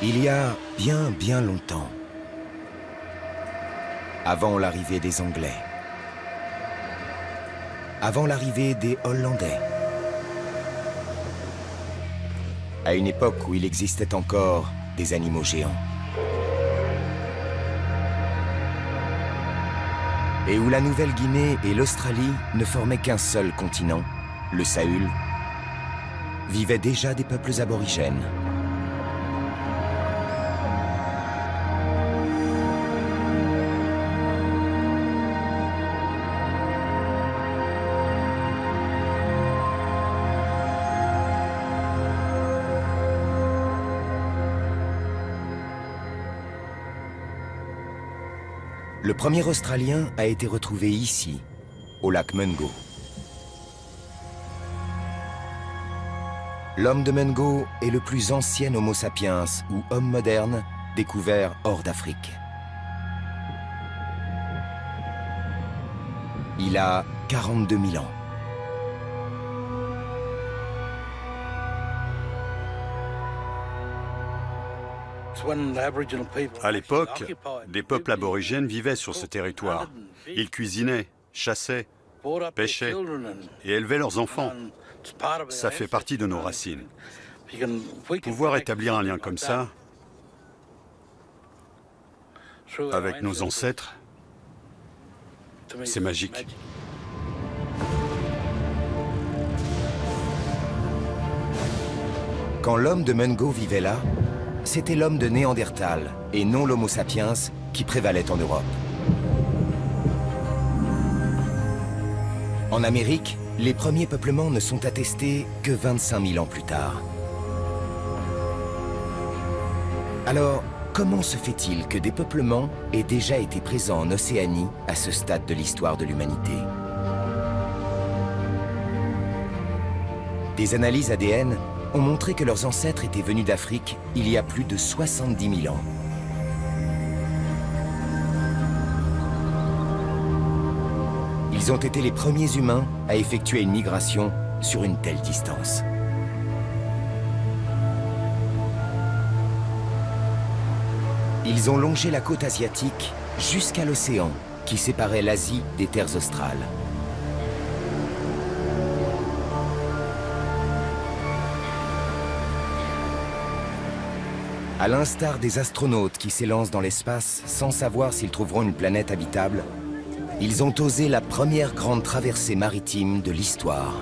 Il y a bien longtemps, avant l'arrivée des Anglais, avant l'arrivée des Hollandais, à une époque où il existait encore des animaux géants, et où la Nouvelle-Guinée et l'Australie ne formaient qu'un seul continent, le Sahul, vivaient déjà des peuples aborigènes. Le premier Australien a été retrouvé ici, au lac Mungo. L'homme de Mungo est le plus ancien Homo sapiens ou homme moderne découvert hors d'Afrique. Il a 42 000 ans. À l'époque, des peuples aborigènes vivaient sur ce territoire. Ils cuisinaient, chassaient, pêchaient et élevaient leurs enfants. Ça fait partie de nos racines. Pouvoir établir un lien comme ça avec nos ancêtres, c'est magique. Quand l'homme de Mungo vivait là, c'était l'homme de Néandertal et non l'Homo sapiens qui prévalait en Europe. En Amérique, les premiers peuplements ne sont attestés que 25 000 ans plus tard. Alors, comment se fait-il que des peuplements aient déjà été présents en Océanie à ce stade de l'histoire de l'humanité? Des analyses ADN ont montré que leurs ancêtres étaient venus d'Afrique il y a plus de 70 000 ans. Ils ont été les premiers humains à effectuer une migration sur une telle distance. Ils ont longé la côte asiatique jusqu'à l'océan qui séparait l'Asie des terres australes. À l'instar des astronautes qui s'élancent dans l'espace sans savoir s'ils trouveront une planète habitable, ils ont osé la première grande traversée maritime de l'histoire.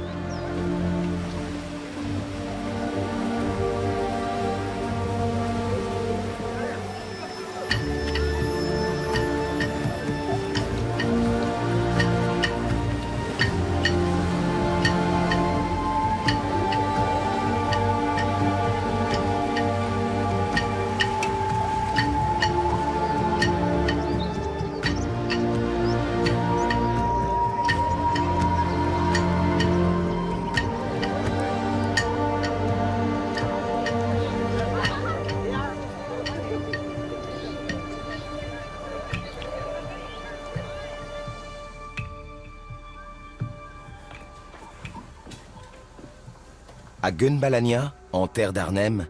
À Gunbalanya, en terre d'Arnhem,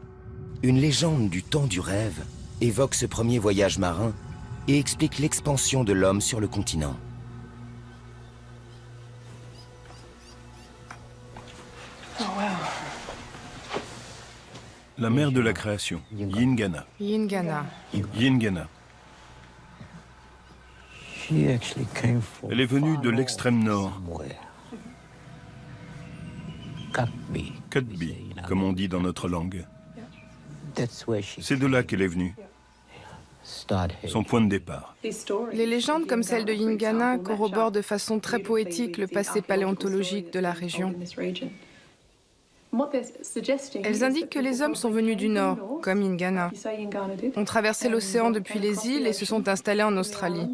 une légende du temps du rêve évoque ce premier voyage marin et explique l'expansion de l'homme sur le continent. La mère de la création, Yingana. Yingana. Yingana. Elle est venue de l'extrême nord, Cutby, comme on dit dans notre langue. C'est de là qu'elle est venue, son point de départ. Les légendes comme celle de Yingana corroborent de façon très poétique le passé paléontologique de la région. Elles indiquent que les hommes sont venus du nord, comme Yingana, ont traversé l'océan depuis les îles et se sont installés en Australie,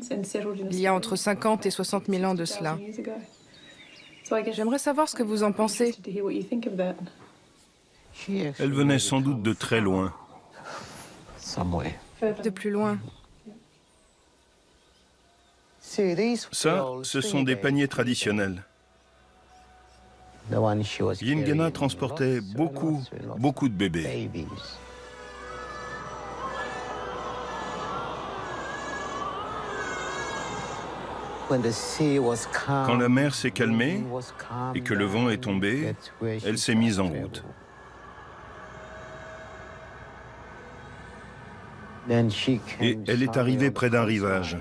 il y a entre 50 et 60 000 ans de cela. J'aimerais savoir ce que vous en pensez. Elle venait sans doute de très loin. De plus loin. Ça, ce sont des paniers traditionnels. Yingana transportait beaucoup de bébés. Quand la mer s'est calmée et que le vent est tombé, elle s'est mise en route. Et elle est arrivée près d'un rivage.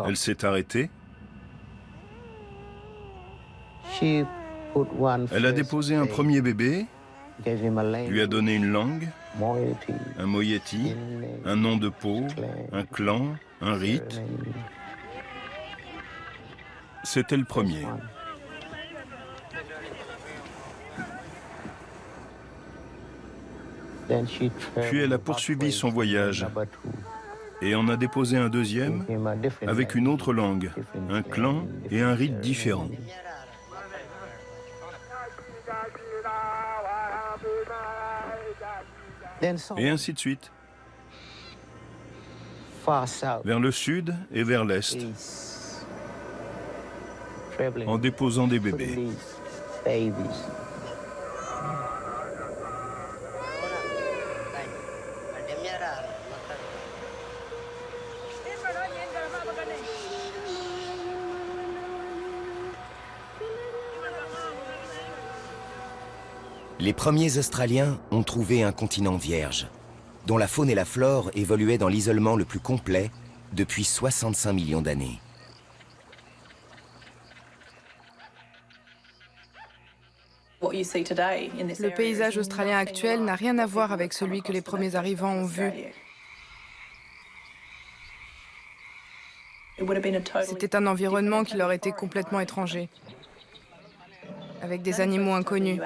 Elle s'est arrêtée. Elle a déposé un premier bébé, lui a donné une langue, un moiety, un nom de peau, un clan, un rite. C'était le premier. Puis elle a poursuivi son voyage et en a déposé un deuxième avec une autre langue, un clan et un rite différent. Et ainsi de suite, vers le sud et vers l'est, en déposant des bébés. Les premiers Australiens ont trouvé un continent vierge, dont la faune et la flore évoluaient dans l'isolement le plus complet depuis 65 millions d'années. Le paysage australien actuel n'a rien à voir avec celui que les premiers arrivants ont vu. C'était un environnement qui leur était complètement étranger, avec des animaux inconnus.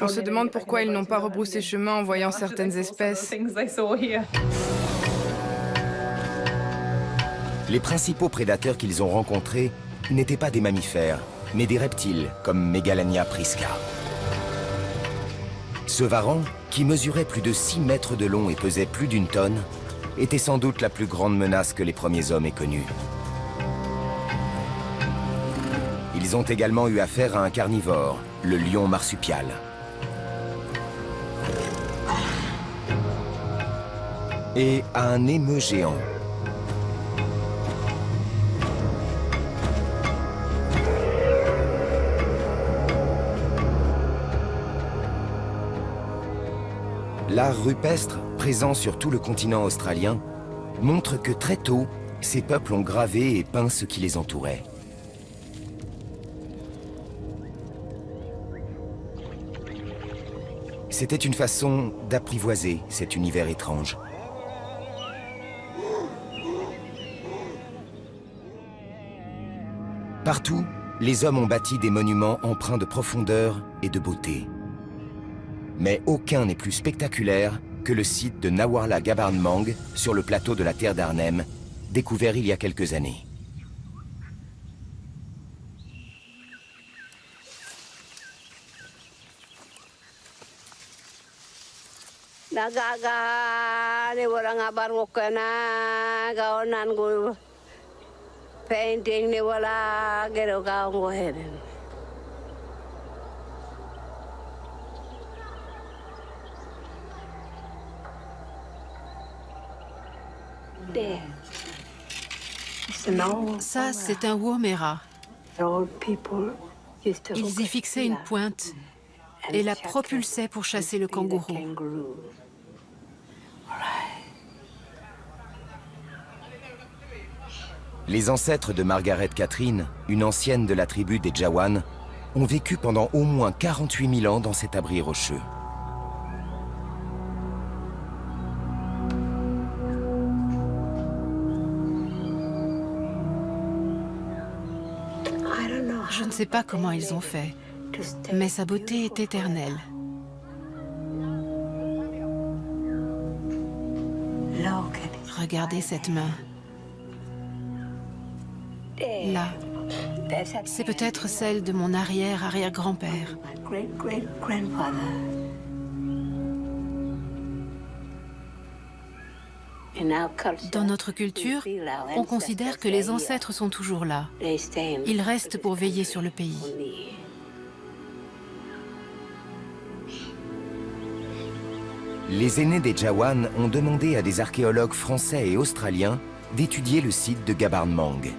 On se demande pourquoi ils n'ont pas rebroussé chemin en voyant certaines espèces. Les principaux prédateurs qu'ils ont rencontrés n'étaient pas des mammifères, mais des reptiles, comme Megalania prisca. Ce varan, qui mesurait plus de 6 mètres de long et pesait plus d'1 tonne, était sans doute la plus grande menace que les premiers hommes aient connue. Ils ont également eu affaire à un carnivore, le lion marsupial. Et à un émeu géant. L'art rupestre, présent sur tout le continent australien, montre que très tôt, ces peuples ont gravé et peint ce qui les entourait. C'était une façon d'apprivoiser cet univers étrange. Partout, les hommes ont bâti des monuments empreints de profondeur et de beauté. Mais aucun n'est plus spectaculaire que le site de Nawarla Gabarnmang, sur le plateau de la terre d'Arnhem, découvert il y a quelques années. Ça, c'est un woomera. Ils y fixaient une pointe et la propulsaient pour chasser le kangourou. Les ancêtres de Margaret Catherine, une ancienne de la tribu des Jawan, ont vécu pendant au moins 48 000 ans dans cet abri rocheux. Je ne sais pas comment ils ont fait, mais sa beauté est éternelle. Regardez cette main. Là, c'est peut-être celle de mon arrière-arrière-grand-père. Dans notre culture, on considère que les ancêtres sont toujours là. Ils restent pour veiller sur le pays. Les aînés des Jawan ont demandé à des archéologues français et australiens d'étudier le site de Gabarnmang.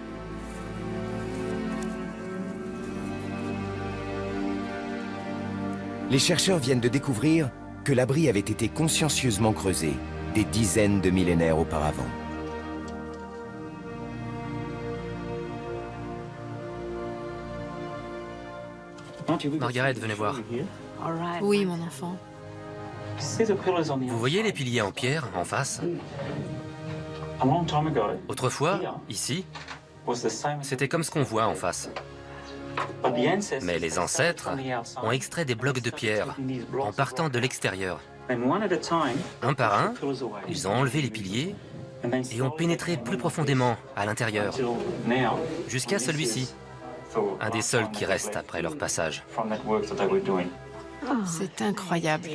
Les chercheurs viennent de découvrir que l'abri avait été consciencieusement creusé des dizaines de millénaires auparavant. Margaret, venez voir. Oui, mon enfant. Vous voyez les piliers en pierre, en face? Autrefois, ici, c'était comme ce qu'on voit en face. Mais les ancêtres ont extrait des blocs de pierre en partant de l'extérieur. Un par un, ils ont enlevé les piliers et ont pénétré plus profondément à l'intérieur, jusqu'à celui-ci, un des seuls qui reste après leur passage. C'est incroyable.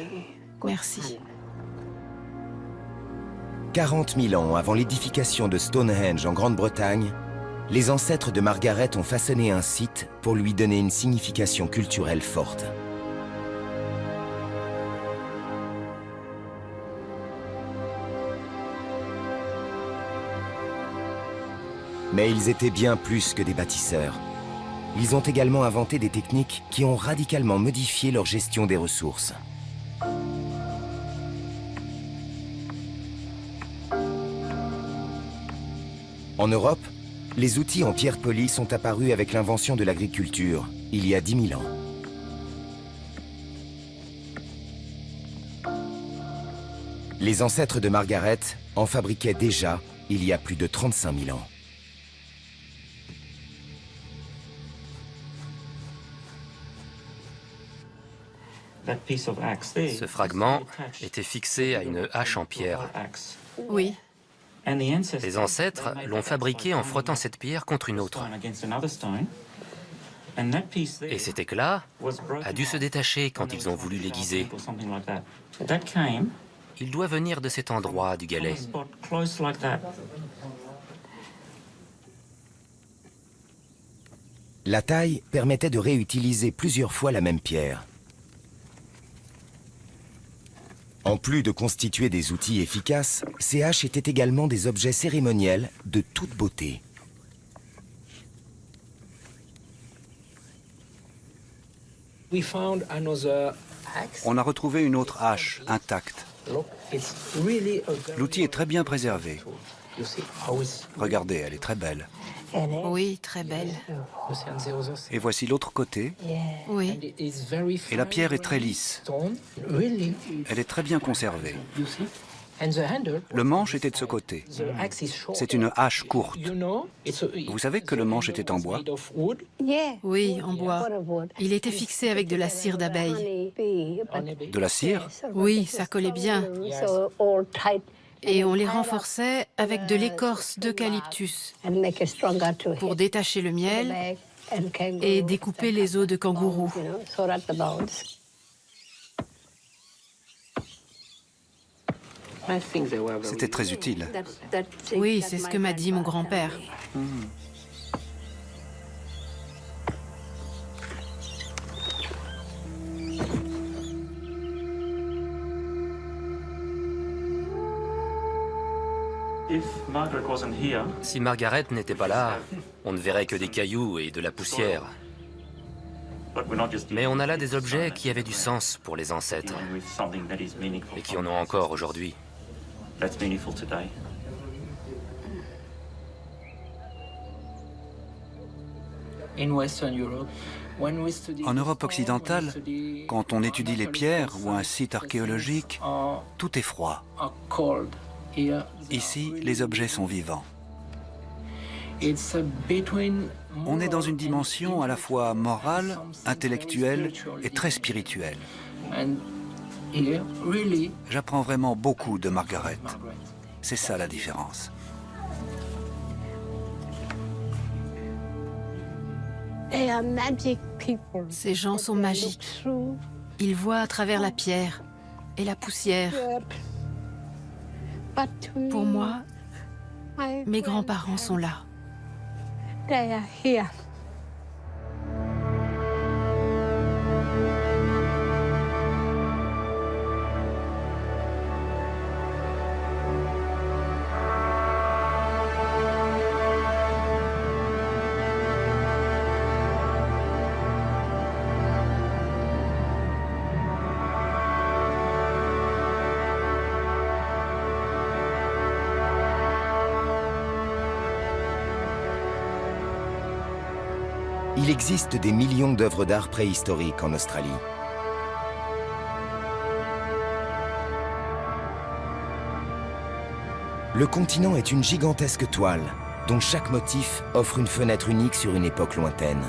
Merci. 40 000 ans avant l'édification de Stonehenge en Grande-Bretagne, les ancêtres de Margaret ont façonné un site pour lui donner une signification culturelle forte. Mais ils étaient bien plus que des bâtisseurs. Ils ont également inventé des techniques qui ont radicalement modifié leur gestion des ressources. En Europe, les outils en pierre polie sont apparus avec l'invention de l'agriculture, il y a 10 000 ans. Les ancêtres de Margaret en fabriquaient déjà il y a plus de 35 000 ans. Ce fragment était fixé à une hache en pierre. Oui. Les ancêtres l'ont fabriqué en frottant cette pierre contre une autre. Et cet éclat a dû se détacher quand ils ont voulu l'aiguiser. Il doit venir de cet endroit du galet. La taille permettait de réutiliser plusieurs fois la même pierre. En plus de constituer des outils efficaces, ces haches étaient également des objets cérémoniels de toute beauté. On a retrouvé une autre hache intacte. L'outil est très bien préservé. Regardez, elle est très belle. Oui, très belle. Et voici l'autre côté. Oui. Et la pierre est très lisse. Elle est très bien conservée. Le manche était de ce côté. C'est une hache courte. Vous savez que le manche était en bois? Oui, en bois. Il était fixé avec de la cire d'abeille. De la cire? Oui, ça collait bien. Et on les renforçait avec de l'écorce d'eucalyptus pour détacher le miel et découper les os de kangourou. C'était très utile. Oui, c'est ce que m'a dit mon grand-père. Si Margaret n'était pas là, on ne verrait que des cailloux et de la poussière. Mais on a là des objets qui avaient du sens pour les ancêtres et qui en ont encore aujourd'hui. En Europe occidentale, quand on étudie les pierres ou un site archéologique, tout est froid. Ici, les objets sont vivants. On est dans une dimension à la fois morale, intellectuelle et très spirituelle. J'apprends vraiment beaucoup de Margaret. C'est ça la différence. Ces gens sont magiques. Ils voient à travers la pierre et la poussière. Pour moi, mes grands-parents sont là. Il existe des millions d'œuvres d'art préhistoriques en Australie. Le continent est une gigantesque toile, dont chaque motif offre une fenêtre unique sur une époque lointaine.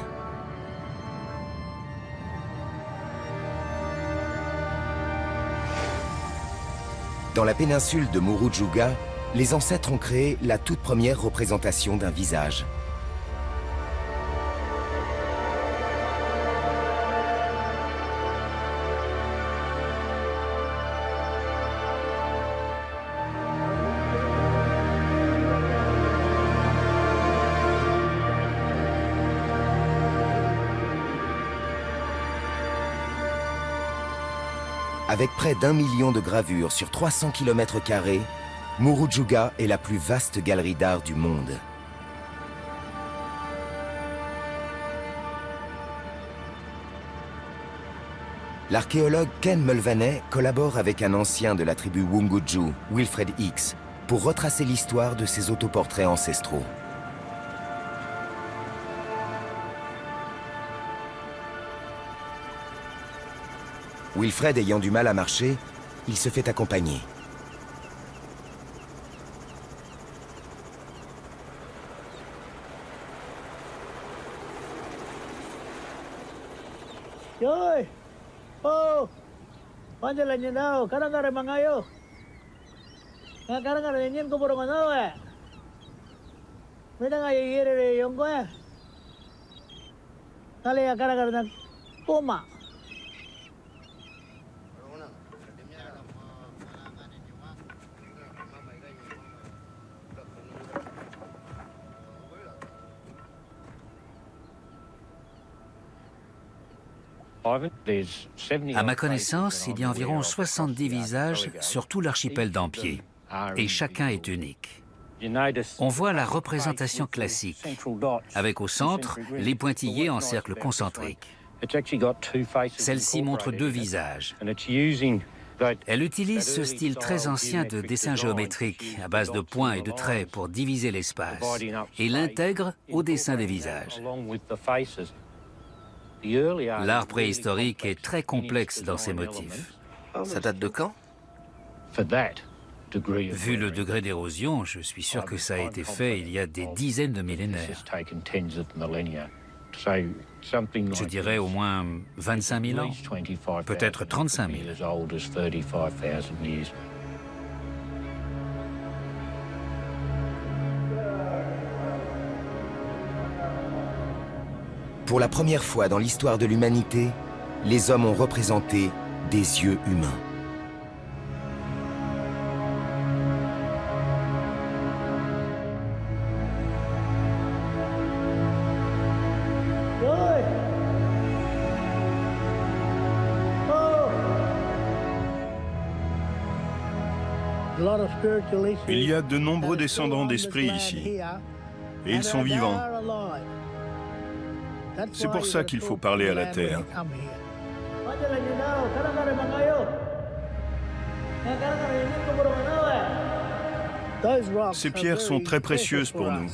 Dans la péninsule de Murujuga, les ancêtres ont créé la toute première représentation d'un visage. Avec près d'1 million de gravures sur 300 km², Murujuga est la plus vaste galerie d'art du monde. L'archéologue Ken Mulvaney collabore avec un ancien de la tribu Wunguju, Wilfred Hicks, pour retracer l'histoire de ces autoportraits ancestraux. Wilfred ayant du mal à marcher, il se fait accompagner. Yoy! Oh! Panjalan niya daw, karang-karang mangayo. Nga karang-karang niyan ko puro ngano eh. May na nga yiri yung ko eh. Kali ya karang-karang puma. À ma connaissance, il y a environ 70 visages sur tout l'archipel d'Ampier, et chacun est unique. On voit la représentation classique, avec au centre les pointillés en cercle concentrique. Celle-ci montre 2 visages. Elle utilise ce style très ancien de dessin géométrique, à base de points et de traits pour diviser l'espace, et l'intègre au dessin des visages. L'art préhistorique est très complexe dans ses motifs. Ça date de quand? Vu le degré d'érosion, je suis sûr que ça a été fait il y a des dizaines de millénaires. Je dirais au moins 25 000 ans, peut-être 35 000. Pour la première fois dans l'histoire de l'humanité, les hommes ont représenté des yeux humains. Yoy! Oh! Il y a de nombreux descendants d'esprits ici, et ils sont vivants. C'est pour ça qu'il faut parler à la terre. Ces pierres sont très précieuses pour nous.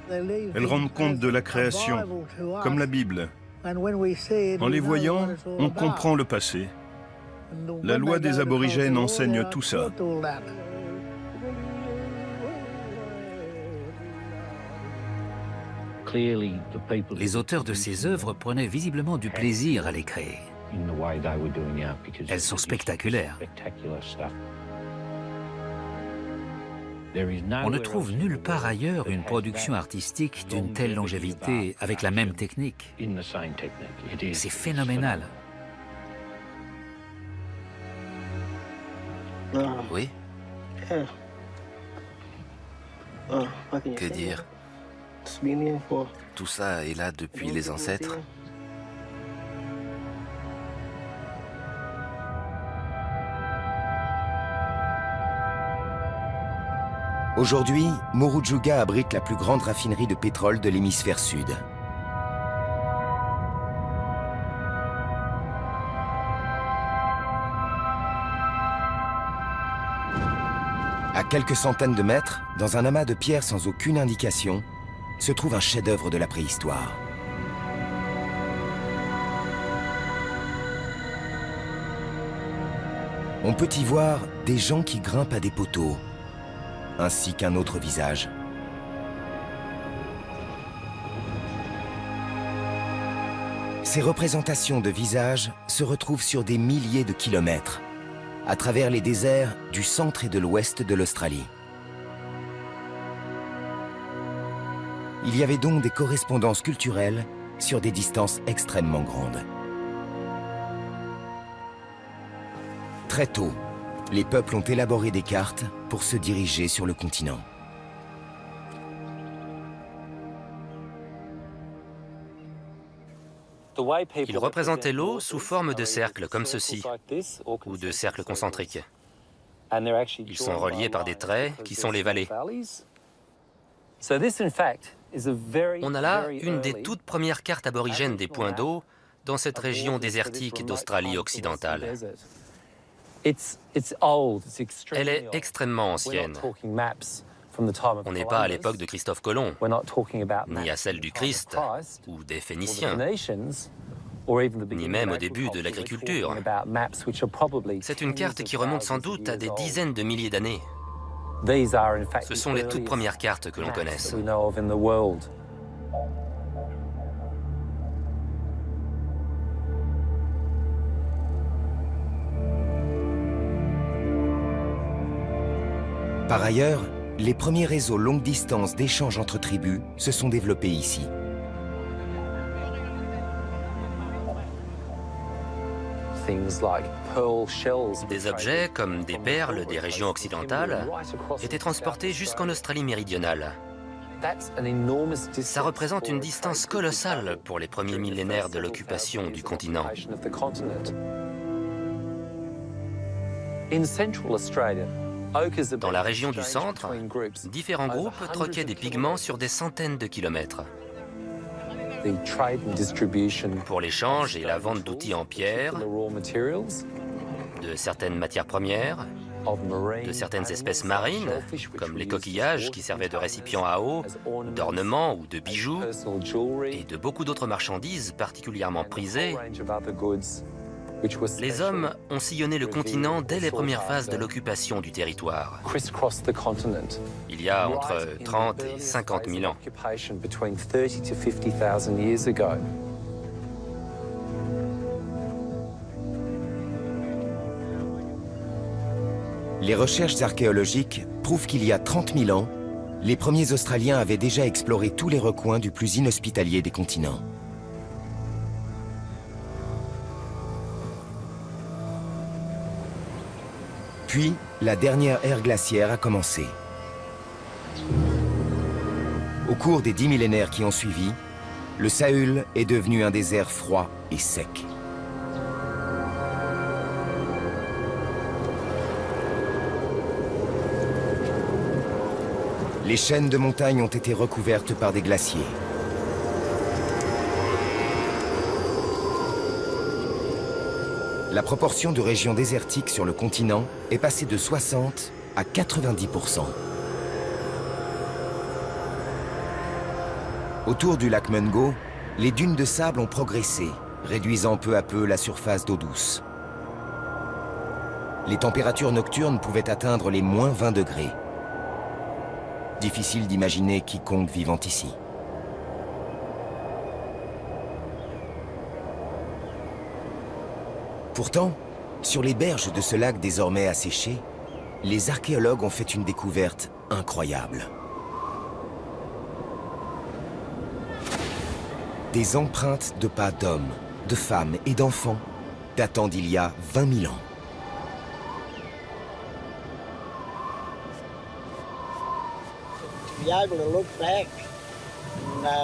Elles rendent compte de la création, comme la Bible. En les voyant, on comprend le passé. La loi des aborigènes enseigne tout ça. Les auteurs de ces œuvres prenaient visiblement du plaisir à les créer. Elles sont spectaculaires. On ne trouve nulle part ailleurs une production artistique d'une telle longévité avec la même technique. C'est phénoménal. Oui. Que dire? Tout ça est là depuis les ancêtres. Aujourd'hui, Murujuga abrite la plus grande raffinerie de pétrole de l'hémisphère sud. À quelques centaines de mètres, dans un amas de pierres sans aucune indication, se trouve un chef-d'œuvre de la préhistoire. On peut y voir des gens qui grimpent à des poteaux, ainsi qu'un autre visage. Ces représentations de visages se retrouvent sur des milliers de kilomètres, à travers les déserts du centre et de l'ouest de l'Australie. Il y avait donc des correspondances culturelles sur des distances extrêmement grandes. Très tôt, les peuples ont élaboré des cartes pour se diriger sur le continent. Ils représentaient l'eau sous forme de cercles comme ceci, ou de cercles concentriques. Ils sont reliés par des traits qui sont les vallées. On a là une des toutes premières cartes aborigènes des points d'eau dans cette région désertique d'Australie occidentale. Elle est extrêmement ancienne. On n'est pas à l'époque de Christophe Colomb, ni à celle du Christ ou des Phéniciens, ni même au début de l'agriculture. C'est une carte qui remonte sans doute à des dizaines de milliers d'années. Ce sont les toutes premières cartes que l'on connaisse. Par ailleurs, les premiers réseaux longue distance d'échanges entre tribus se sont développés ici. Des objets, comme des perles des régions occidentales, étaient transportés jusqu'en Australie méridionale. Ça représente une distance colossale pour les premiers millénaires de l'occupation du continent. Dans la région du centre, différents groupes troquaient des pigments sur des centaines de kilomètres. Pour l'échange et la vente d'outils en pierre, de certaines matières premières, de certaines espèces marines, comme les coquillages qui servaient de récipients à eau, d'ornements ou de bijoux, et de beaucoup d'autres marchandises particulièrement prisées, les hommes ont sillonné le continent dès les premières phases de l'occupation du territoire. Il y a entre 30 et 50 000 ans. Les recherches archéologiques prouvent qu'il y a 30 000 ans, les premiers Australiens avaient déjà exploré tous les recoins du plus inhospitalier des continents. Puis, la dernière ère glaciaire a commencé. Au cours des 10 millénaires qui ont suivi, le Sahul est devenu un désert froid et sec. Les chaînes de montagnes ont été recouvertes par des glaciers. La proportion de régions désertiques sur le continent est passée de 60 à 90%. Autour du lac Mungo, les dunes de sable ont progressé, réduisant peu à peu la surface d'eau douce. Les températures nocturnes pouvaient atteindre les moins 20 degrés. Difficile d'imaginer quiconque vivant ici. Pourtant, sur les berges de ce lac désormais asséché, les archéologues ont fait une découverte incroyable. Des empreintes de pas d'hommes, de femmes et d'enfants datant d'il y a 20 000 ans.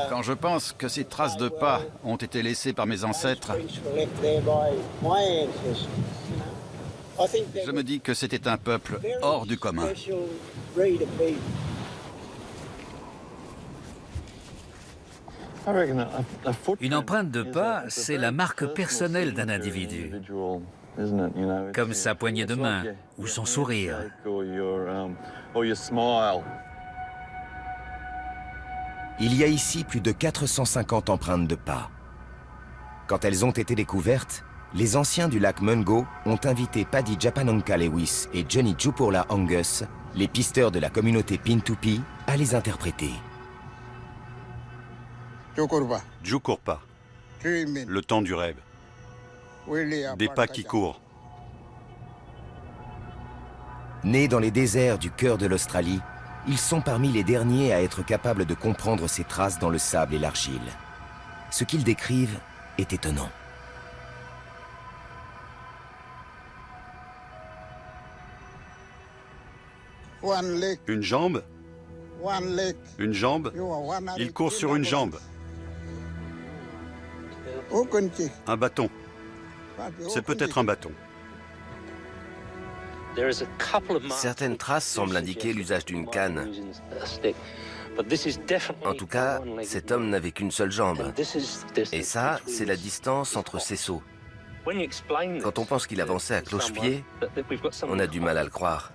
Quand je pense que ces traces de pas ont été laissées par mes ancêtres, je me dis que c'était un peuple hors du commun. Une empreinte de pas, c'est la marque personnelle d'un individu, comme sa poignée de main ou son sourire. Il y a ici plus de 450 empreintes de pas. Quand elles ont été découvertes, les anciens du lac Mungo ont invité Paddy Japanonka Lewis et Johnny Jupurla Angus, les pisteurs de la communauté Pintupi, à les interpréter. Jukurpa, le temps du rêve. Des pas qui courent. Nés dans les déserts du cœur de l'Australie, ils sont parmi les derniers à être capables de comprendre ces traces dans le sable et l'argile. Ce qu'ils décrivent est étonnant. Une jambe? Une jambe? Il court sur une jambe. Un bâton. C'est peut-être un bâton. Certaines traces semblent indiquer l'usage d'une canne. En tout cas, cet homme n'avait qu'une seule jambe. Et ça, c'est la distance entre ses sauts. Quand on pense qu'il avançait à cloche-pied, on a du mal à le croire.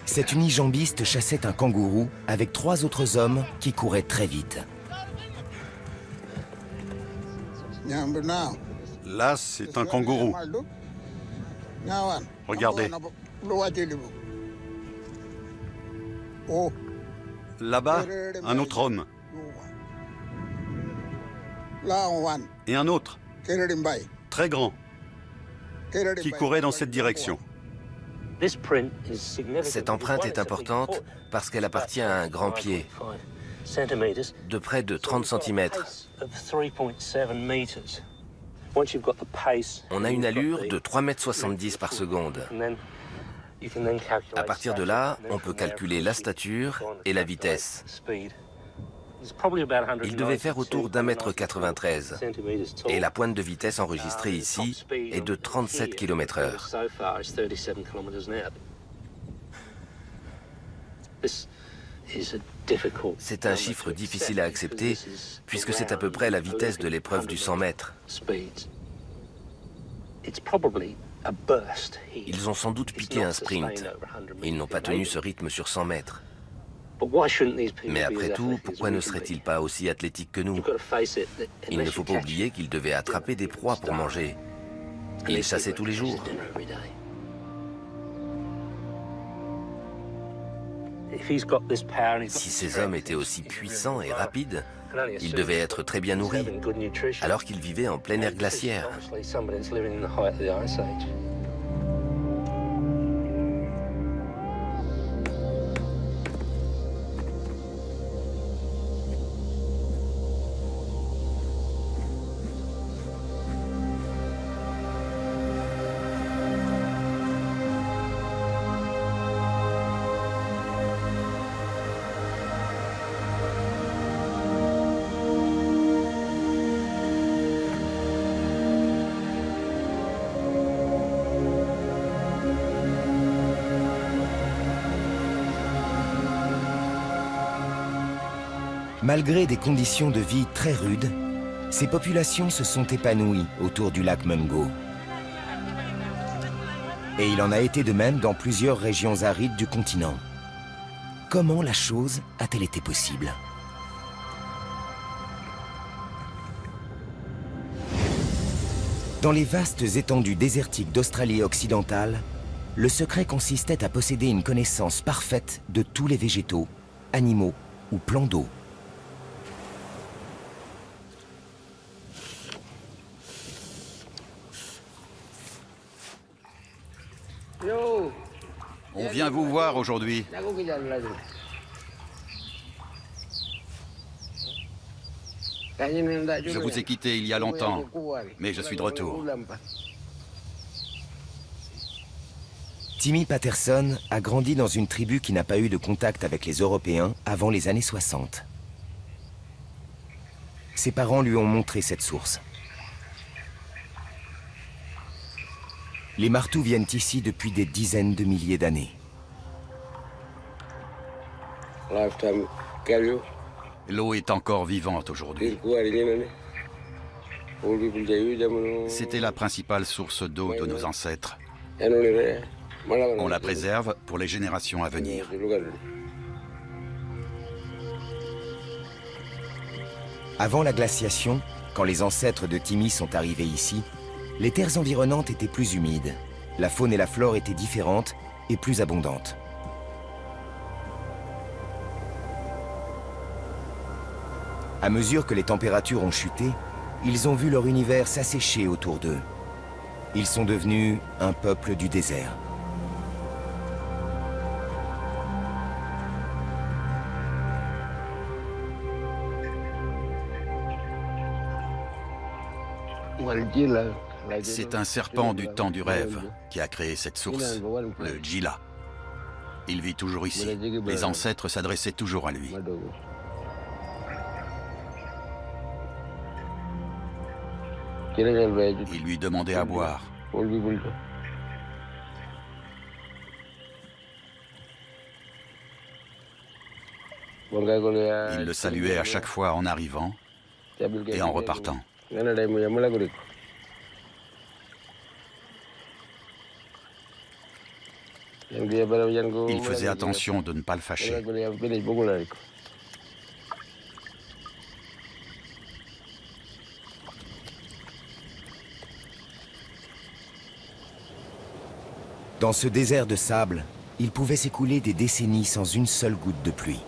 Cet unijambiste chassait un kangourou avec 3 autres hommes qui couraient très vite. Là, c'est un kangourou. Regardez. Là-bas, un autre homme. Et un autre, très grand, qui courait dans cette direction. Cette empreinte est importante parce qu'elle appartient à un grand pied, de près de 30 cm. On a une allure de 3,70 m par seconde. À partir de là, on peut calculer la stature et la vitesse. Il devait faire autour d'1,93 m et la pointe de vitesse enregistrée ici est de 37 km/h. C'est un chiffre difficile à accepter puisque c'est à peu près la vitesse de l'épreuve du 100 mètres. Ils ont sans doute piqué un sprint. Ils n'ont pas tenu ce rythme sur 100 mètres. Mais après tout, pourquoi ne seraient-ils pas aussi athlétiques que nous? Il ne faut pas oublier qu'ils devaient attraper des proies pour manger. Ils chassaient tous les jours. Si ces hommes étaient aussi puissants et rapides, ils devaient être très bien nourris, alors qu'ils vivaient en pleine ère glaciaire. Malgré des conditions de vie très rudes, ces populations se sont épanouies autour du lac Mungo. Et il en a été de même dans plusieurs régions arides du continent. Comment la chose a-t-elle été possible? Dans les vastes étendues désertiques d'Australie occidentale, le secret consistait à posséder une connaissance parfaite de tous les végétaux, animaux ou plans d'eau. On vient vous voir aujourd'hui. Je vous ai quitté il y a longtemps, mais je suis de retour. Timmy Patterson a grandi dans une tribu qui n'a pas eu de contact avec les Européens avant les années 60. Ses parents lui ont montré cette source. Les martous viennent ici depuis des dizaines de milliers d'années. L'eau est encore vivante aujourd'hui. C'était la principale source d'eau de nos ancêtres. On la préserve pour les générations à venir. Avant la glaciation, quand les ancêtres de Timmy sont arrivés ici, les terres environnantes étaient plus humides. La faune et la flore étaient différentes et plus abondantes. À mesure que les températures ont chuté, ils ont vu leur univers s'assécher autour d'eux. Ils sont devenus un peuple du désert. C'est un serpent du temps du rêve qui a créé cette source, le Djila. Il vit toujours ici. Les ancêtres s'adressaient toujours à lui. Il lui demandait à boire. Il le saluait à chaque fois en arrivant et en repartant. Il faisait attention de ne pas le fâcher. Dans ce désert de sable, il pouvait s'écouler des décennies sans une seule goutte de pluie.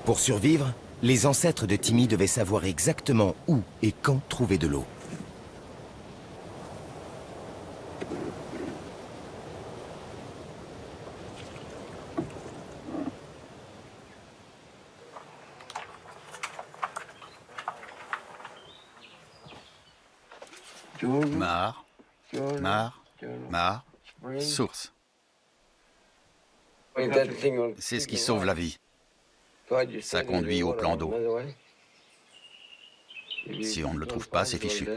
Pour survivre, les ancêtres de Timmy devaient savoir exactement où et quand trouver de l'eau. Mar, mar, mar, source. C'est ce qui sauve la vie. Ça conduit au plan d'eau. Si on ne le trouve pas, c'est fichu.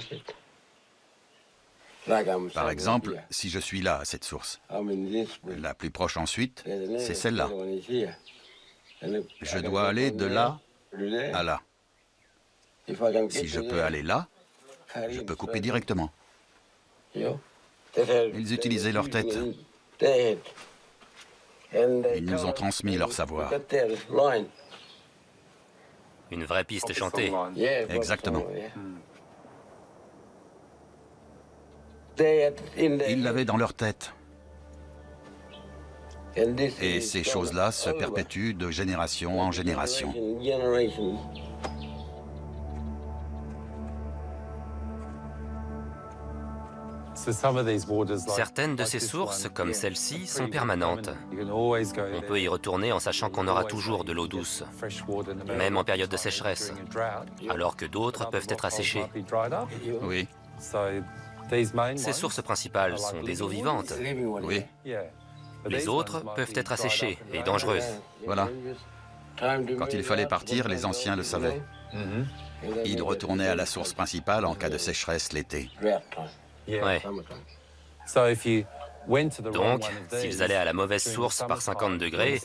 Par exemple, si je suis là, à cette source, la plus proche ensuite, c'est celle-là. Je dois aller de là à là. Si je peux aller là, je peux couper directement. Ils utilisaient leur tête. Ils nous ont transmis leur savoir. Une vraie piste chantée. Exactement. Ils l'avaient dans leur tête. Et ces choses-là se perpétuent de génération en génération. Certaines de ces sources, comme celle-ci, sont permanentes. On peut y retourner en sachant qu'on aura toujours de l'eau douce, même en période de sécheresse, alors que d'autres peuvent être asséchées. Oui. Ces sources principales sont des eaux vivantes. Oui. Les autres peuvent être asséchées et dangereuses. Voilà. Quand il fallait partir, les anciens le savaient. Ils retournaient à la source principale en cas de sécheresse l'été. Ouais. Donc, s'ils allaient à la mauvaise source par 50 degrés,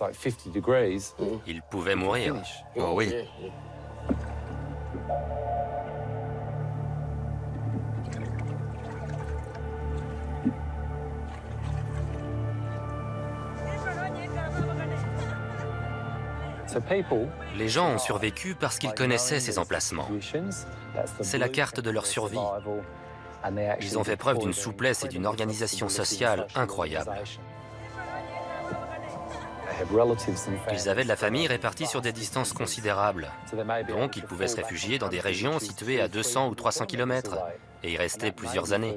ils pouvaient mourir. Oh oui. Les gens ont survécu parce qu'ils connaissaient ces emplacements. C'est la carte de leur survie. Ils ont fait preuve d'une souplesse et d'une organisation sociale incroyable. Ils avaient de la famille répartie sur des distances considérables. Donc ils pouvaient se réfugier dans des régions situées à 200 ou 300 km et y rester plusieurs années.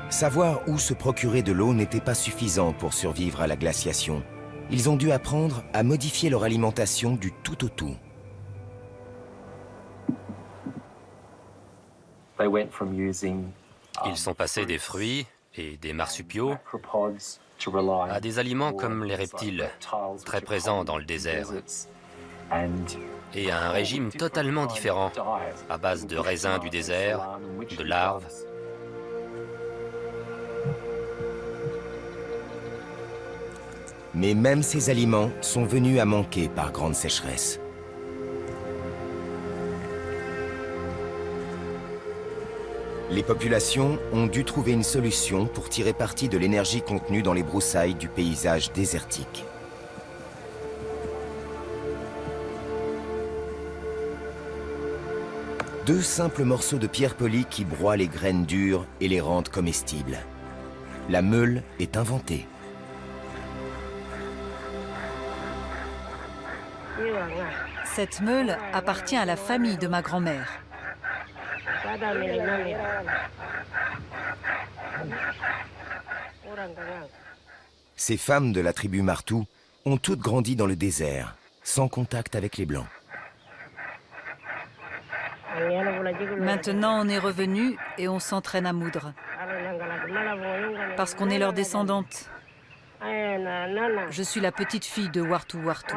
Savoir où se procurer de l'eau n'était pas suffisant pour survivre à la glaciation. Ils ont dû apprendre à modifier leur alimentation du tout au tout. Ils sont passés des fruits et des marsupiaux à des aliments comme les reptiles, très présents dans le désert, et à un régime totalement différent, à base de raisins du désert, de larves. Mais même ces aliments sont venus à manquer par grande sécheresse. Les populations ont dû trouver une solution pour tirer parti de l'énergie contenue dans les broussailles du paysage désertique. Deux simples morceaux de pierre polie qui broient les graines dures et les rendent comestibles. La meule est inventée. Cette meule appartient à la famille de ma grand-mère. Ces femmes de la tribu Martou ont toutes grandi dans le désert, sans contact avec les Blancs. Maintenant, on est revenu et on s'entraîne à moudre. Parce qu'on est leur descendante. Je suis la petite fille de Wartou Wartou.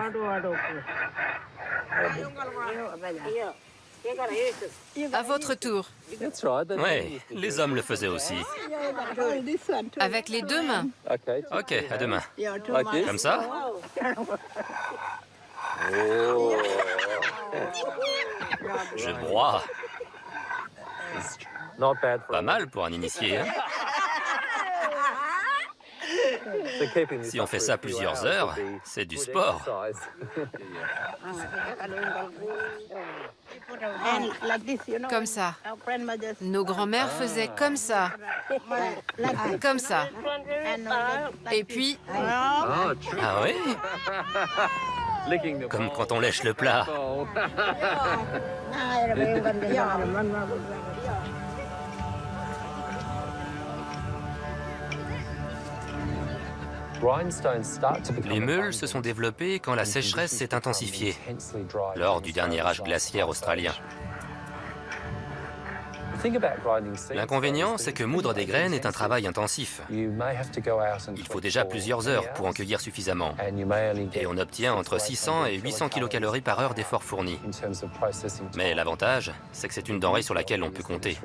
À votre tour. Oui, les hommes le faisaient aussi. Avec les deux mains. Ok, à deux mains. Comme ça? Je broie. Pas mal pour un initié, hein? Si on fait ça plusieurs heures, c'est du sport. Comme ça. Nos grands-mères faisaient comme ça. Comme ça. Et puis... Ah oui? Comme quand on lèche le plat. Les meules se sont développées quand la sécheresse s'est intensifiée, lors du dernier âge glaciaire australien. L'inconvénient, c'est que moudre des graines est un travail intensif. Il faut déjà plusieurs heures pour en cueillir suffisamment. Et on obtient entre 600 et 800 kcal par heure d'efforts fournis. Mais l'avantage, c'est que c'est une denrée sur laquelle on peut compter.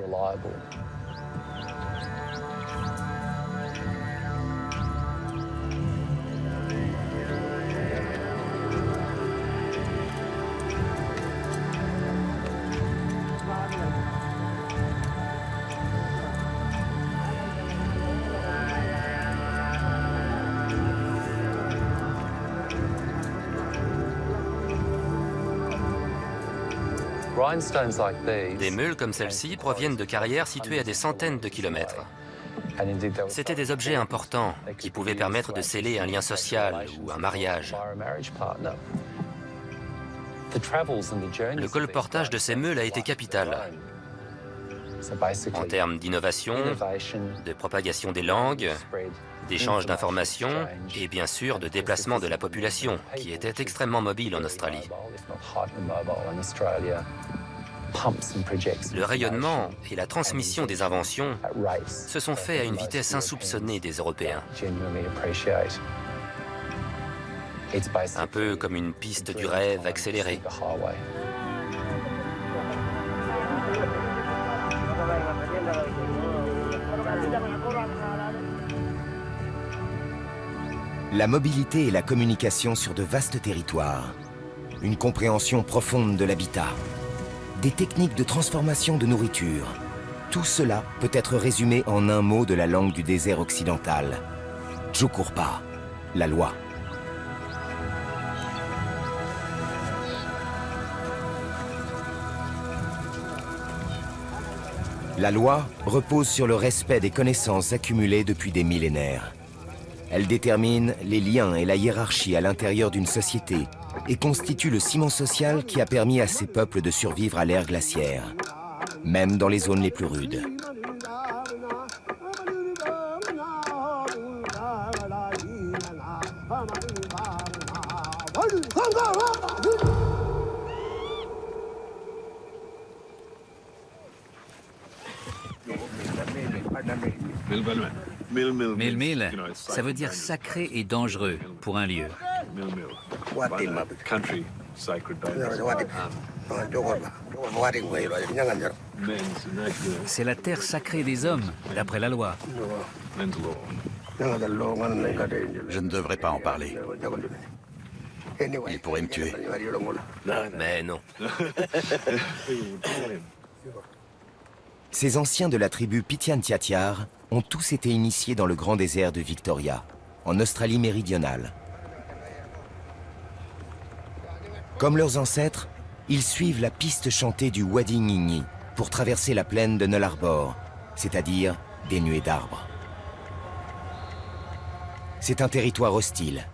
Des meules comme celle-ci proviennent de carrières situées à des centaines de kilomètres. C'étaient des objets importants qui pouvaient permettre de sceller un lien social ou un mariage. Le colportage de ces meules a été capital en termes d'innovation, de propagation des langues, d'échange d'informations et bien sûr de déplacement de la population qui était extrêmement mobile en Australie. Le rayonnement et la transmission des inventions se sont faits à une vitesse insoupçonnée des Européens. Un peu comme une piste du rêve accélérée. La mobilité et la communication sur de vastes territoires, une compréhension profonde de l'habitat, des techniques de transformation de nourriture, tout cela peut être résumé en un mot de la langue du désert occidental. Tjukurpa, la loi. La loi repose sur le respect des connaissances accumulées depuis des millénaires. Elle détermine les liens et la hiérarchie à l'intérieur d'une société et constitue le ciment social qui a permis à ces peuples de survivre à l'ère glaciaire, même dans les zones les plus rudes. Mil-mil, ça veut dire sacré et dangereux pour un lieu. C'est la terre sacrée des hommes, d'après la loi. Je ne devrais pas en parler. Il pourrait me tuer. Mais non. Ces anciens de la tribu Pitjantjatjara ont tous été initiés dans le grand désert de Victoria, en Australie méridionale. Comme leurs ancêtres, ils suivent la piste chantée du Wadi Ngingni pour traverser la plaine de Nullarbor, c'est-à-dire des nuées d'arbres. C'est un territoire hostile.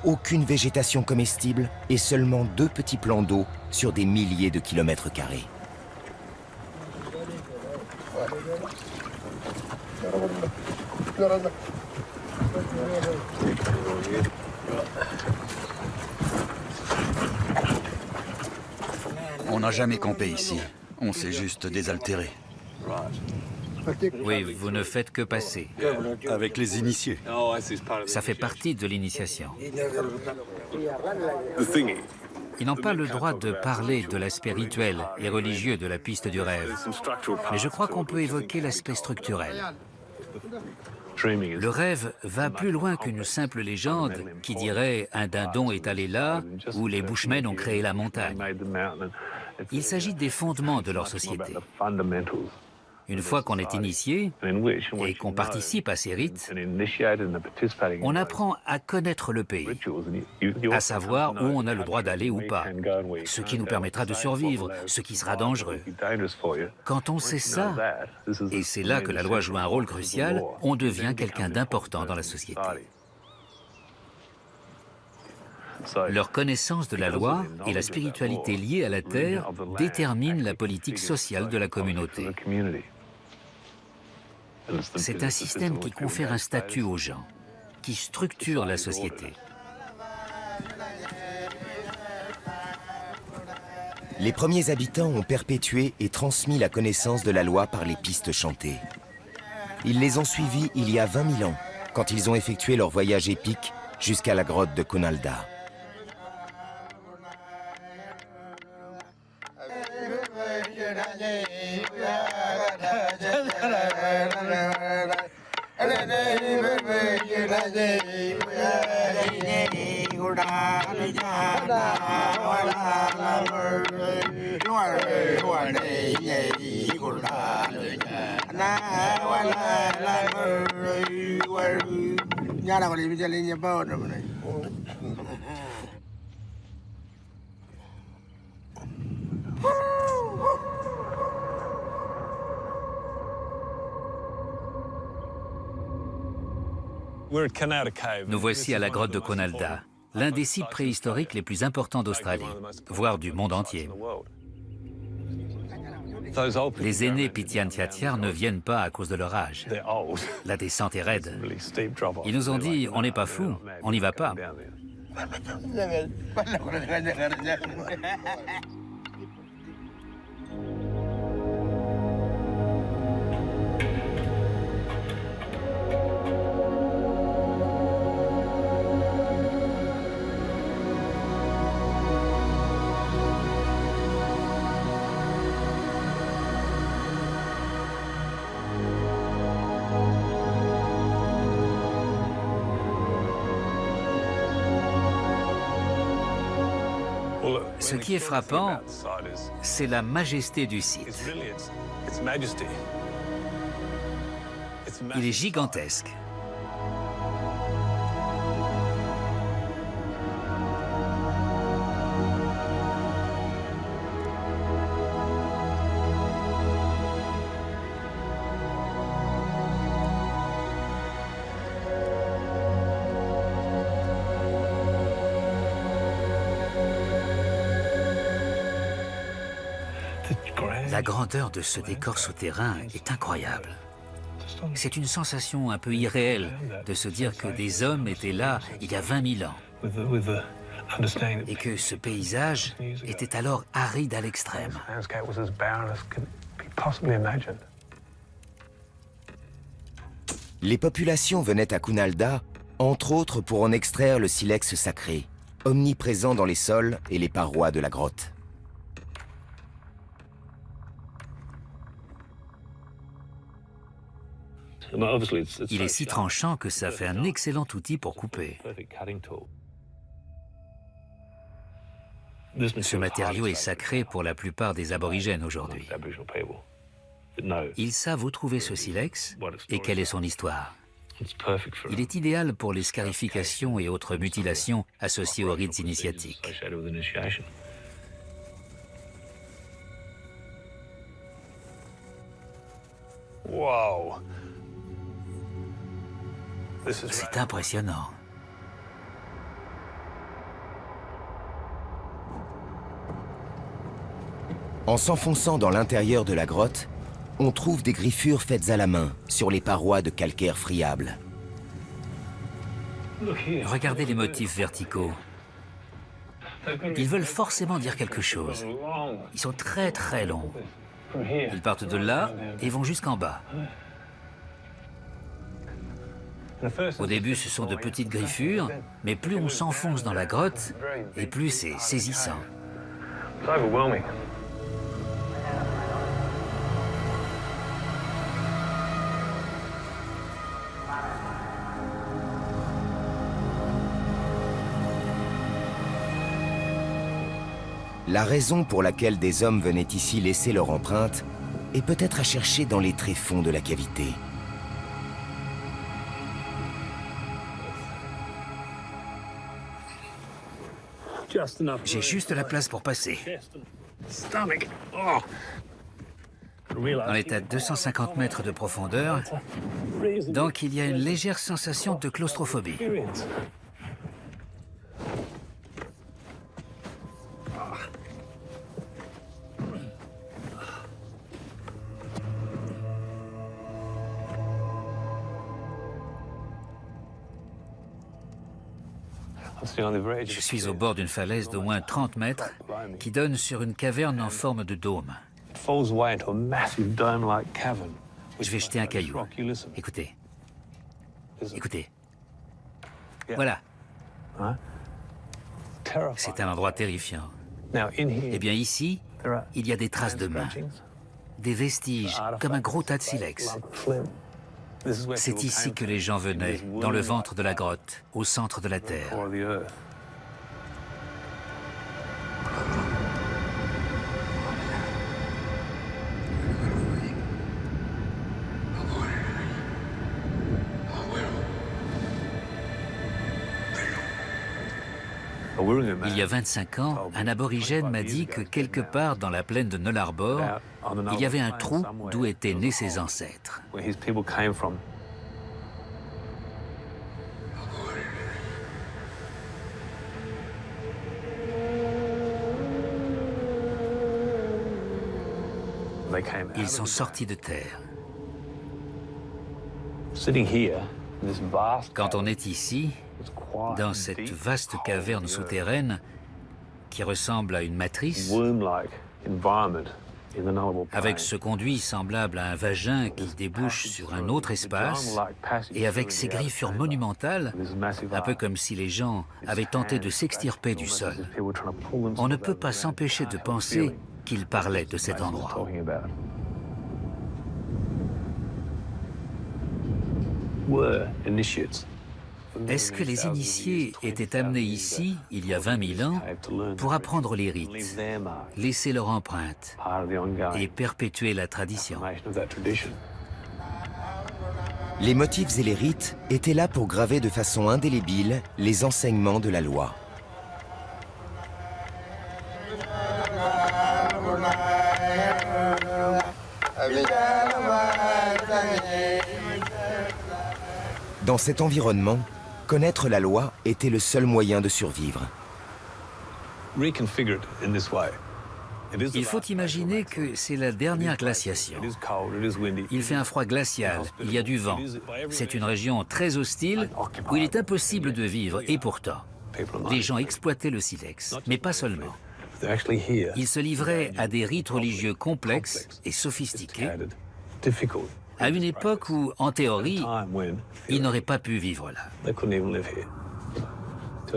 Aucune végétation comestible et seulement 2 petits plans d'eau sur des milliers de kilomètres carrés. On n'a jamais campé ici. On s'est juste désaltéré. Oui, vous ne faites que passer. Avec les initiés. Ça fait partie de l'initiation. Ils n'ont pas le droit de parler de l'aspect rituel et religieux de la piste du rêve. Mais je crois qu'on peut évoquer l'aspect structurel. Le rêve va plus loin qu'une simple légende qui dirait « un dindon est allé là » ou « les Bushmen ont créé la montagne ». Il s'agit des fondements de leur société. Une fois qu'on est initié et qu'on participe à ces rites, on apprend à connaître le pays, à savoir où on a le droit d'aller ou pas, ce qui nous permettra de survivre, ce qui sera dangereux. Quand on sait ça, et c'est là que la loi joue un rôle crucial, on devient quelqu'un d'important dans la société. Leur connaissance de la loi et la spiritualité liée à la terre déterminent la politique sociale de la communauté. C'est un système qui confère un statut aux gens, qui structure la société. Les premiers habitants ont perpétué et transmis la connaissance de la loi par les pistes chantées. Ils les ont suivis il y a 20 000 ans, quand ils ont effectué leur voyage épique jusqu'à la grotte de Kunalda. Nous voici à la grotte de Kunalda, l'un des sites préhistoriques les plus importants d'Australie, voire du monde entier. Les aînés Pitjantjatjara ne viennent pas à cause de leur âge. La descente est raide. Ils nous ont dit, on n'est pas fous, on n'y va pas. Ce qui est frappant, c'est la majesté du site. Il est gigantesque. La grandeur de ce décor souterrain est incroyable. C'est une sensation un peu irréelle de se dire que des hommes étaient là il y a 20 000 ans et que ce paysage était alors aride à l'extrême. Les populations venaient à Kunalda, entre autres pour en extraire le silex sacré, omniprésent dans les sols et les parois de la grotte. Il est si tranchant que ça fait un excellent outil pour couper. Ce matériau est sacré pour la plupart des aborigènes aujourd'hui. Ils savent où trouver ce silex et quelle est son histoire. Il est idéal pour les scarifications et autres mutilations associées aux rites initiatiques. C'est impressionnant. En s'enfonçant dans l'intérieur de la grotte, on trouve des griffures faites à la main sur les parois de calcaire friable. Regardez les motifs verticaux. Ils veulent forcément dire quelque chose. Ils sont très très longs. Ils partent de là et vont jusqu'en bas. Au début, ce sont de petites griffures, mais plus on s'enfonce dans la grotte, et plus c'est saisissant. La raison pour laquelle des hommes venaient ici laisser leur empreinte est peut-être à chercher dans les tréfonds de la cavité. J'ai juste la place pour passer. On est à 250 mètres de profondeur, donc il y a une légère sensation de claustrophobie. Je suis au bord d'une falaise d'au moins 30 mètres qui donne sur une caverne en forme de dôme. Je vais jeter un caillou. Écoutez. Écoutez. Voilà. C'est un endroit terrifiant. Eh bien ici, il y a des traces de mains. Des vestiges, comme un gros tas de silex. C'est ici que les gens venaient, dans le ventre de la grotte, au centre de la Terre. Il y a 25 ans, un aborigène m'a dit que quelque part dans la plaine de Nullarbor, il y avait un trou d'où étaient nés ses ancêtres. Ils sont sortis de terre. Quand on est ici, dans cette vaste caverne souterraine qui ressemble à une matrice, avec ce conduit semblable à un vagin qui débouche sur un autre espace, et avec ces griffures monumentales, un peu comme si les gens avaient tenté de s'extirper du sol, on ne peut pas s'empêcher de penser qu'ils parlaient de cet endroit. Est-ce que les initiés étaient amenés ici, il y a 20 000 ans, pour apprendre les rites, laisser leur empreinte et perpétuer la tradition? Les motifs et les rites étaient là pour graver de façon indélébile les enseignements de la loi. Dans cet environnement, connaître la loi était le seul moyen de survivre. Il faut imaginer que c'est la dernière glaciation. Il fait un froid glacial, il y a du vent. C'est une région très hostile où il est impossible de vivre et pourtant, les gens exploitaient le silex, mais pas seulement. Ils se livraient à des rites religieux complexes et sophistiqués, à une époque où, en théorie, ils n'auraient pas pu vivre là.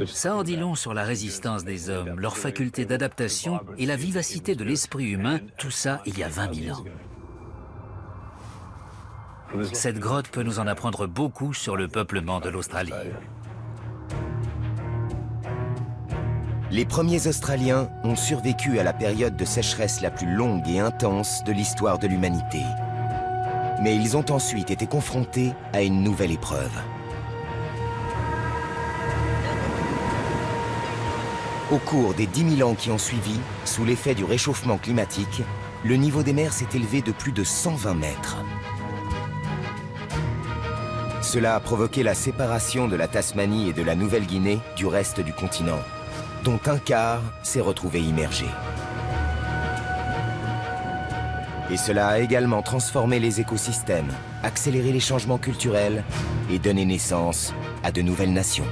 Ça en dit long sur la résistance des hommes, leur faculté d'adaptation et la vivacité de l'esprit humain, tout ça il y a 20 000 ans. Cette grotte peut nous en apprendre beaucoup sur le peuplement de l'Australie. Les premiers Australiens ont survécu à la période de sécheresse la plus longue et intense de l'histoire de l'humanité. Mais ils ont ensuite été confrontés à une nouvelle épreuve. Au cours des 10 000 ans qui ont suivi, sous l'effet du réchauffement climatique, le niveau des mers s'est élevé de plus de 120 mètres. Cela a provoqué la séparation de la Tasmanie et de la Nouvelle-Guinée du reste du continent, dont un quart s'est retrouvé immergé. Et cela a également transformé les écosystèmes, accéléré les changements culturels et donné naissance à de nouvelles nations.